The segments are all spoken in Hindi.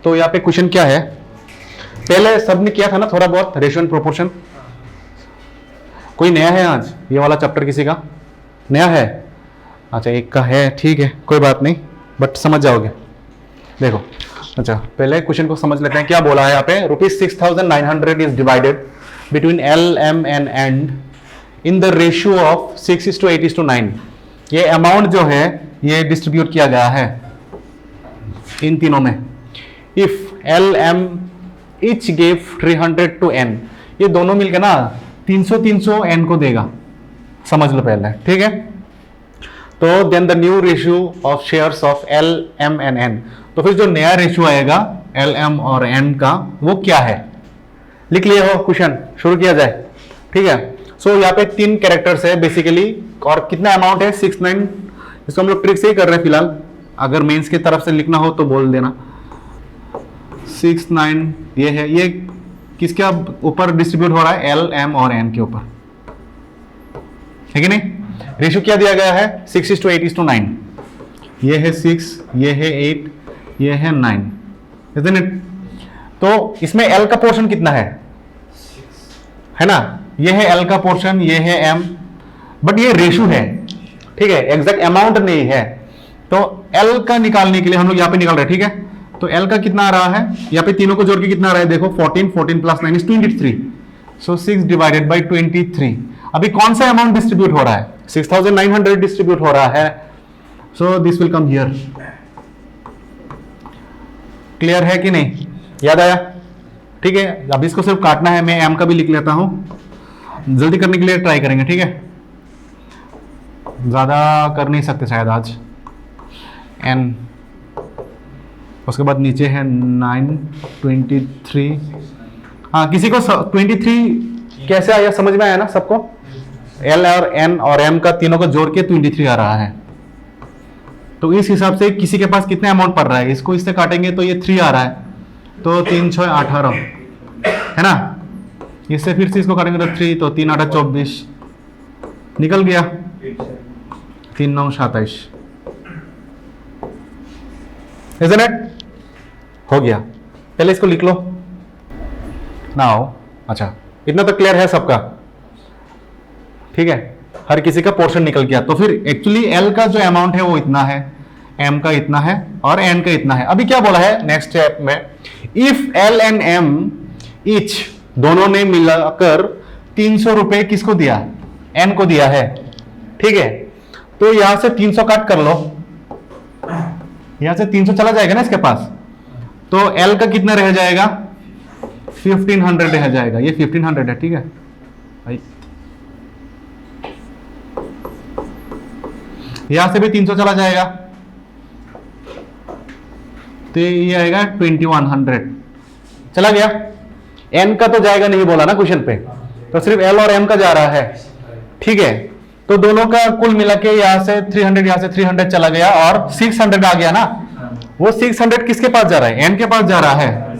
तो यहाँ पे क्वेश्चन क्या है, पहले सबने किया था ना थोड़ा बहुत रेशियो एंड प्रोपोर्शन। कोई नया है आज ये वाला चैप्टर, किसी का नया है? अच्छा एक का है, ठीक है कोई बात नहीं, बट समझ जाओगे। देखो अच्छा पहले क्वेश्चन को समझ लेते हैं, क्या बोला है यहाँ पे। ₹6,900 is divided between L, M and N in the ratio of 6:8:9। ये अमाउंट जो है ये डिस्ट्रीब्यूट किया गया है इन तीनों में। If L, M each gave 300 to N, ये दोनों मिलकर ना 300 N को देगा, समझ लो पहले, ठीक है। तो then the new ratio of shares of L, M and N, तो फिर जो नया रेशियो आएगा L, M और N का वो क्या है, लिख लिए हो क्वेश्चन, शुरू किया जाए, ठीक है। सो यहाँ पे 3 कैरेक्टर्स है बेसिकली, और कितना अमाउंट है 69। इसको हम लोग ट्रिक से ही कर रहे हैं फिलहाल, अगर मेंस की तरफ से लिखना हो तो बोल देना। 69 ये है, ये किसके ऊपर डिस्ट्रीब्यूट हो रहा है, L, M और N के ऊपर, है कि नहीं। रेशियो क्या दिया गया है 6:8:9, ये है 6, ये है 8, ये है 9, isn't it? तो इसमें L का पोर्शन कितना है ना, ये है L का पोर्शन, ये है M, बट ये रेशियो है, ठीक है, एग्जैक्ट अमाउंट नहीं है। तो L का निकालने के लिए हम लोग यहाँ पे निकाल रहे हैं, ठीक है। तो L का कितना आ रहा है, यहाँ पे तीनों को जोड़ के कितना आ रहा है, देखो 14 plus 9 is 23, so 6 divided by 23। अभी कौन सा अमाउंट डिस्ट्रीब्यूट हो रहा है, 6,900 डिस्ट्रीब्यूट हो रहा है, so this will come here. Clear है कि नहीं, याद आया, ठीक है। अब इसको सिर्फ काटना है, मैं M का भी लिख लेता हूं, जल्दी करने के लिए ट्राई करेंगे, ठीक है। ज्यादा कर नहीं सकते शायद आज। N, उसके बाद नीचे है 9, 23। हाँ किसी को 23 कैसे आया, समझ में आया ना सबको। L और N और M का तीनों को जोड़ के 23 आ रहा है। तो इस हिसाब से किसी के पास कितने अमाउंट पड़ रहा है, इसको इससे काटेंगे तो ये 3 आ रहा है, तो 3 6 18 है ना। इससे फिर से इसको काटेंगे तो 3, तो 3 8 24 निकल गया, 3 9 27, isn't it? हो गया। पहले इसको लिख लो नाउ। अच्छा इतना तो क्लियर है सबका, ठीक है, हर किसी का पोर्शन निकल गया। तो फिर एक्चुअली L का जो अमाउंट है वो इतना है, M का इतना है और N का इतना है। अभी क्या बोला है नेक्स्ट स्टेप में, if L and M each, दोनों ने मिलाकर 300 रुपए किसको दिया, N को दिया है, ठीक है। तो यहां से 300 काट कर लो, यहां से 300 चला जाएगा ना इसके पास, तो L का कितना रह जाएगा 1500 रह जाएगा, ये 1500 है, ठीक है भाई। यहां से भी 300 चला जाएगा, तो ये आएगा 2100, चला गया। N का तो जाएगा नहीं बोला ना क्वेश्चन पे, तो सिर्फ L और M का जा रहा है, ठीक है। तो दोनों का कुल मिला के यहाँ से 300, यहाँ से 300 चला गया और 600 आ गया ना। वो 600 किसके पास जा रहा है, N के पास जा रहा है,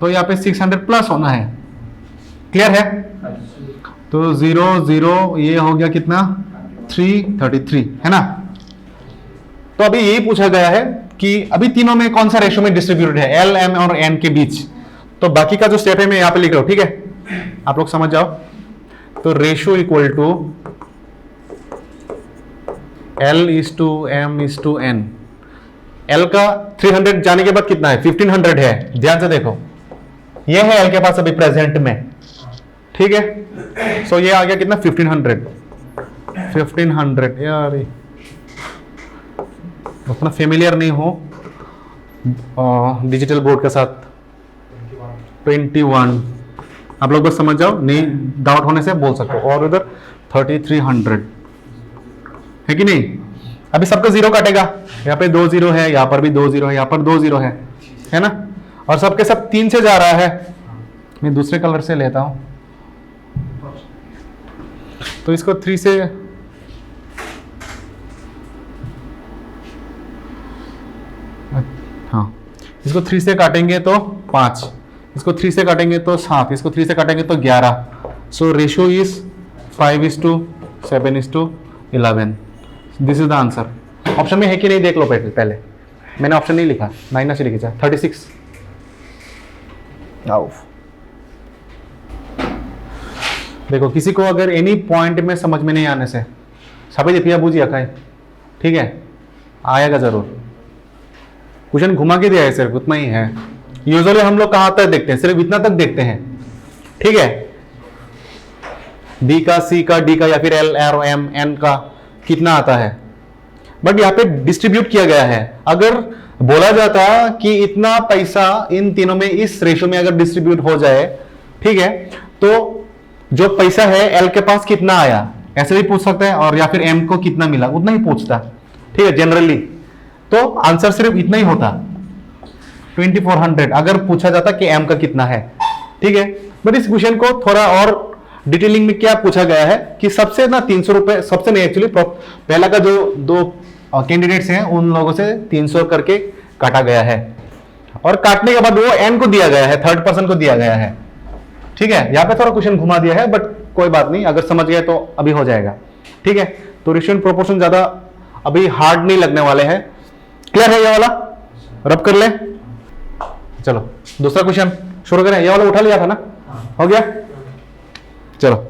तो यहाँ पे 600 प्लस होना है, क्लियर है। तो 0 0 ये हो गया कितना 333 है ना। तो अभी यही पूछा गया है कि अभी तीनों में कौन सा रेशियो में डिस्ट्रीब्यूटेड है, L, M और N के बीच। तो बाकी का जो स्टेप है मैं यहाँ पे लिख रहा हूं, ठीक है, आप लोग समझ जाओ। तो ratio equal to L:M:N। L का 300 जाने के बाद कितना है 1500 है, ध्यान से देखो, ये है L के पास अभी प्रेजेंट में, ठीक है। सो ये आ गया कितना 1500 यार, उतना फेमिलियर नहीं हो डिजिटल बोर्ड के साथ। 21 आप लोग बस समझ जाओ, नहीं डाउट होने से बोल सकते हो। और उधर 3300 है कि नहीं। अभी सबका 0 काटेगा, यहाँ पे 2 0 है, यहाँ पर भी 2 0 है, यहाँ पर 2 0 है ना। और सबके सब 3 से जा रहा है, मैं दूसरे कलर से लेता हूं, तो इसको 3 से हाँ, इसको 3 से काटेंगे तो 5, इसको 3 से काटेंगे तो 7, इसको 3 से काटेंगे तो 11। So ratio is 5:7:11। This is the answer. Option में है कि नहीं देख लो पहले, मैंने ऑप्शन नहीं लिखा, 9 से लिखा 36 आओ देखो, किसी को अगर एनी पॉइंट में समझ में नहीं आने से सभी पिया बूझिया खाए, ठीक है, आएगा जरूर। क्वेश्चन घुमा के दिया है, सिर्फ उतना ही है। यूजुअली हम लोग कहां तक देखते हैं, सिर्फ इतना तक देखते हैं, ठीक है, बी का, सी का, डी का या फिर एल, आर, एम, एन का कितना आता है, बट यहाँ पे डिस्ट्रीब्यूट किया गया है। अगर बोला जाता कि इतना पैसा इन तीनों में इस रेशो में अगर डिस्ट्रीब्यूट हो जाए, ठीक है, तो जो पैसा है एल के पास कितना आया ऐसे भी पूछ सकते हैं, और या फिर एम को कितना मिला उतना ही पूछता, ठीक है, जनरली। तो आंसर सिर्फ इतना ही होता, 2400 अगर पूछा जाता कि एम का कितना है, ठीक है। बट इस क्वेश्चन को थोड़ा और डिटेलिंग में क्या पूछा गया है कि सबसे ना 300 रुपए, सबसे नहीं एक्चुअली पहला का जो दो कैंडिडेट्स हैं उन लोगों से 300 करके काटा गया है, और काटने के बाद वो एन को दिया गया है, थर्ड पर्सन को दिया गया है, ठीक है। यहाँ पे थोड़ा क्वेश्चन घुमा दिया है, बट कोई बात नहीं, अगर समझ गए तो अभी हो जाएगा, ठीक है। तो रेशियो एंड प्रोपोर्शन ज्यादा अभी हार्ड नहीं लगने वाले हैं। क्लियर है ये वाला, रब कर ले। चलो दूसरा क्वेश्चन शुरू करें। ये वाला उठा लिया था ना, हो गया, चलो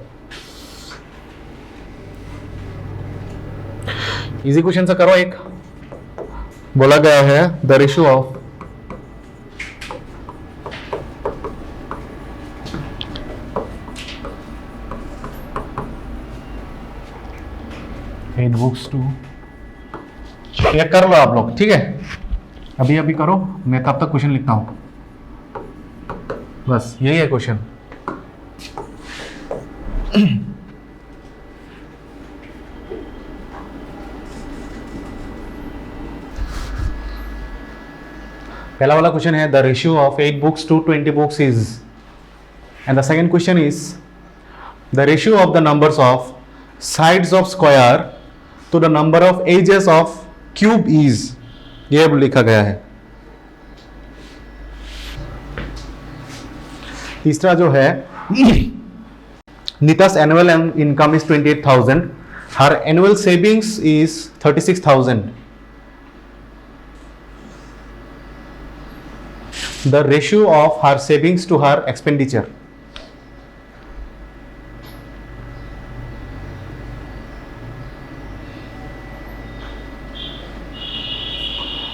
इजी क्वेश्चन से करो। एक बोला गया है the ratio of eight books to, ये कर लो आप लोग, ठीक है, अभी अभी करो, मैं तब तक क्वेश्चन लिखता हूं, बस यही है क्वेश्चन। पहला वाला क्वेश्चन है the ratio of 8 books to 20 books is, and the second question is the ratio of the numbers of sides of square to the number of edges of cube is. ये अब लिखा गया है। तीसरा जो है नीता's annual income is 28,000, her annual savings is 36,000. The ratio of her savings to her expenditure.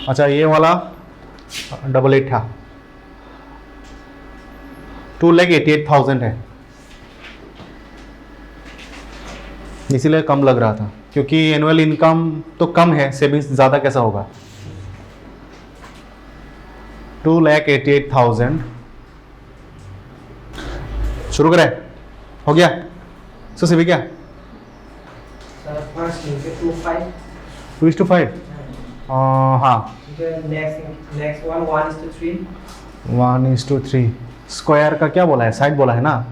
अच्छा, ये वाला 88 था, 2,88,000 है, इसीलिए कम लग रहा था, क्योंकि एनुअल इनकम तो कम है, सेविंग्स ज़्यादा कैसा होगा। 2,88,000 शुरू करें, हो गया सो भी क्या 2:5, हाँ, next one 1:3. 1:3। स्क्वायर का क्या बोला है, साइड बोला है ना,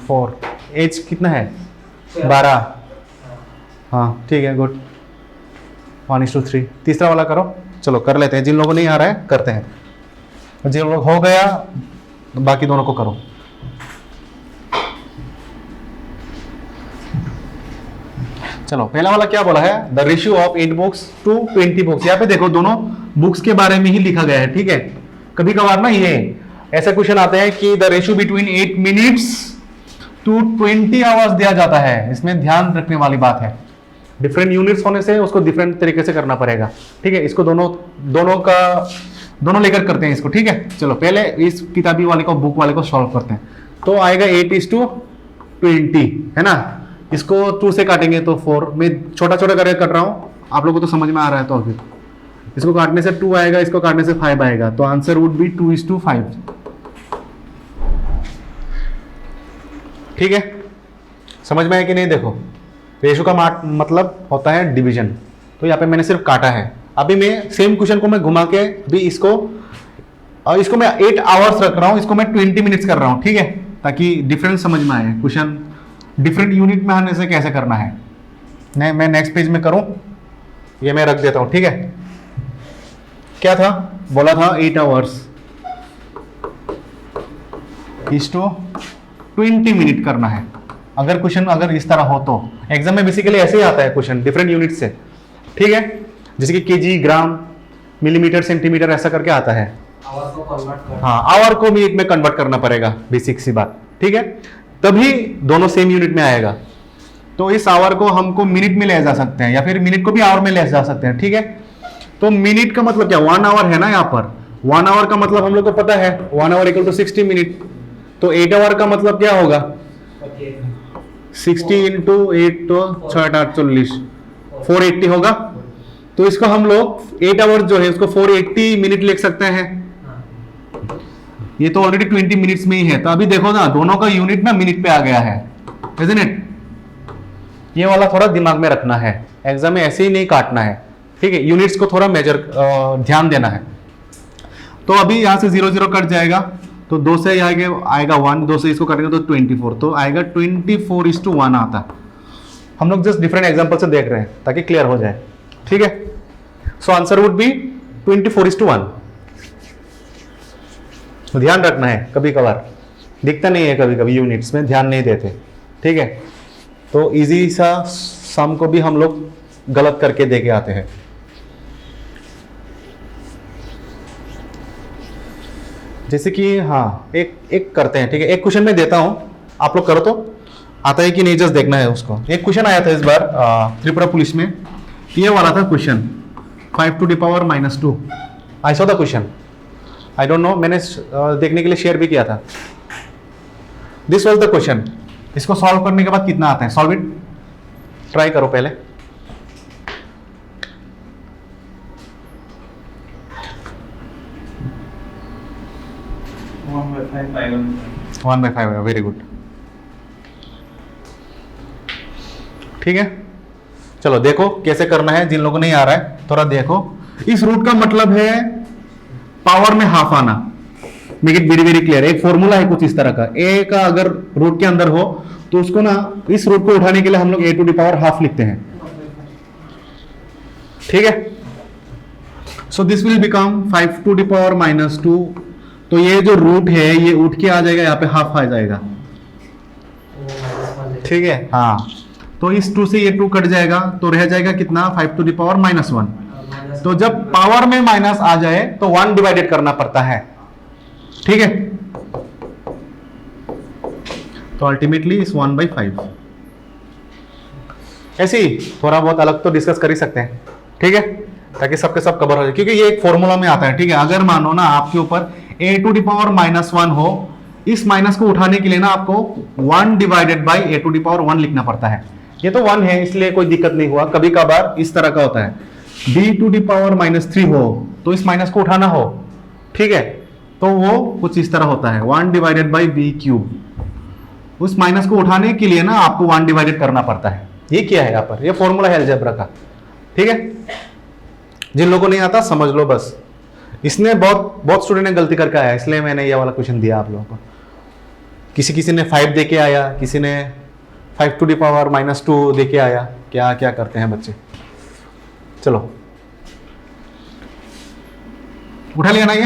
4। एज कितना है, 12, हाँ ठीक है, गुड, 1:3। तीसरा वाला करो, चलो कर लेते हैं, जिन लोगों को नहीं आ रहा है करते हैं, जिन लोग हो गया बाकी दोनों को करो। चलो पहला वाला क्या बोला है, the ratio of 8 books to 20 books. यहाँ पे देखो दोनों बुक्स के बारे में ही लिखा गया है, ठीक है। कभी कभार ना ये ऐसे क्वेश्चन आते हैं कि the ratio between 8 minutes to 20 hours दिया जाता है, इसमें ध्यान रखने वाली बात है, डिफरेंट यूनिट्स होने से उसको डिफरेंट तरीके से करना पड़ेगा, ठीक है। इसको दोनों लेकर करते हैं इसको, ठीक है। चलो पहले इस किताबी वाले को, बुक वाले को सॉल्व करते हैं। तो आएगा 8:20, है ना, इसको 2 से काटेंगे तो 4, मैं छोटा छोटा करके कट रहा हूँ, आप लोगों को तो समझ में आ रहा है। तो अभी इसको काटने से 2 आएगा, इसको काटने से 5 आएगा, तो आंसर वुड बी 2:5, ठीक है। समझ में आया कि नहीं? देखो रेशो का मतलब होता है डिवीजन, तो यहाँ पे मैंने सिर्फ काटा है। अभी मैं सेम क्वेश्चन को मैं घुमा के भी इसको मैं 8 आवर्स रख रहा हूँ, इसको मैं 20 मिनट्स कर रहा हूँ, ठीक है, ताकि डिफरेंस समझ में आए। क्वेश्चन डिफरेंट यूनिट में आने से कैसे करना है, मैं नेक्स्ट पेज में करूँ, ये मैं रख देता हूँ, ठीक है। क्या था, बोला था 8 आवर्स इसको 20 मिनट करना है। अगर क्वेश्चन अगर इस तरह हो तो एग्जाम में बेसिकली ऐसे ही आता है क्वेश्चन, डिफरेंट यूनिट से, ठीक है, जैसे कि केजी, ग्राम, मिलीमीटर, सेंटीमीटर ऐसा करके आता है। आवर को कन्वर्ट कर। हाँ, आवर को मिनट में कन्वर्ट करना पड़ेगा, बेसिक सी बात, ठीक है। तभी दोनों सेम यूनिट में आएगा। तो इस आवर को हमको मिनट में ले जा सकते हैं या फिर मिनट को भी आवर में ले जा सकते हैं, ठीक है। तो मिनट का मतलब क्या, 1 आवर है ना यहाँ पर। 1 आवर का मतलब हम लोग को पता है 1 आवर इक्वल टू 60 मिनट। तो 8 आवर का मतलब क्या होगा, 60 इंटू 8 तो 6×8 = 480 होगा। तो इसको हम लोग 8 आवर जो है उसको 480 मिनट लिख सकते हैं। ये तो ऑलरेडी 20 मिनट्स में ही है। तो अभी देखो ना, दोनों का यूनिट ना मिनट पे आ गया है, isn't it? ये वाला थोड़ा दिमाग में रखना है, एग्जाम में ऐसे ही नहीं काटना है, ठीक है। यूनिट्स को थोड़ा मेजर ध्यान देना है। तो अभी यहां से 0 0 कट जाएगा, तो 2 से आगे आएगा 1, 2 से इसको कटेंगे तो 24, तो आएगा 24:1 आता। हम लोग जस्ट डिफरेंट एग्जांपल से देख रहे हैं ताकि क्लियर हो जाए, ठीक है। So answer would be 24:1। ध्यान रखना है, कभी कभार दिखता नहीं है, कभी कभी यूनिट्स में ध्यान नहीं देते, ठीक है। तो इजी सा सम को भी हम लोग गलत करके दे के आते हैं। जैसे कि हाँ, एक करते हैं, ठीक है। एक क्वेश्चन में देता हूं, आप लोग करो तो आता है कि नहीं, जस्ट देखना है उसको। एक क्वेश्चन आया था इस बार त्रिपुरा पुलिस में, ये वाला था question, 5⁻⁻²। I saw the question, I don't know, मैंने देखने के लिए शेयर भी किया था। This was the question. इसको सॉल्व करने के बाद कितना आता है, सॉल्व इट, ट्राई करो पहले। 1/5, वेरी गुड, ठीक है। चलो देखो कैसे करना है, जिन लोगों को नहीं आ रहा है थोड़ा देखो। इस रूट का मतलब है पावर में हाफ आना, make it very very clear. एक फॉर्मूला है कुछ इस तरह का, ए का अगर रूट के अंदर हो तो उसको ना, इस रूट को उठाने के लिए हम लोग a⁻½ लिखते हैं, ठीक है। So this will become 5⁻²। तो ये जो रूट है ये उठ के आ जाएगा, यहाँ पे हाफ आ जाएगा, ठीक है। हाँ, तो इस 2 से ये 2 कट जाएगा, तो रह जाएगा कितना, 5⁻⁻1। तो जब पावर में माइनस आ जाए तो 1 डिवाइडेड करना पड़ता है, ठीक है। तो अल्टीमेटली इस 1/5। ऐसे ही थोड़ा बहुत अलग तो डिस्कस कर ही सकते हैं, ठीक है, ताकि सबके सब कवर हो जाए, क्योंकि ये एक फॉर्मूला में आता है, ठीक है। अगर मानो ना आपके ऊपर a⁻⁻1 हो, इस माइनस को उठाने के लिए ना आपको 1 डिवाइडेड बाई a⁻1 लिखना पड़ता है। ये तो 1 है इसलिए कोई दिक्कत नहीं हुआ। कभी कभार इस तरह का होता है, b⁻³ हो तो इस माइनस को उठाना हो, ठीक है, तो वो कुछ इस तरह होता है, 1 डिवाइडेड बाई b³। उस माइनस को उठाने के लिए ना आपको 1 डिवाइडेड करना पड़ता है। ये क्या है यहाँ पर, ये फॉर्मूला है अलजेब्रा का, ठीक है। जिन लोगों को नहीं आता समझ लो बस। इसने बहुत स्टूडेंट ने गलती करके आया, इसलिए मैंने ये वाला क्वेश्चन दिया आप लोगों को। किसी ने 5 दे के आया, किसी ने 5⁻⁻² दे के आया, क्या क्या करते हैं बच्चे। चलो उठा लिया ना ये।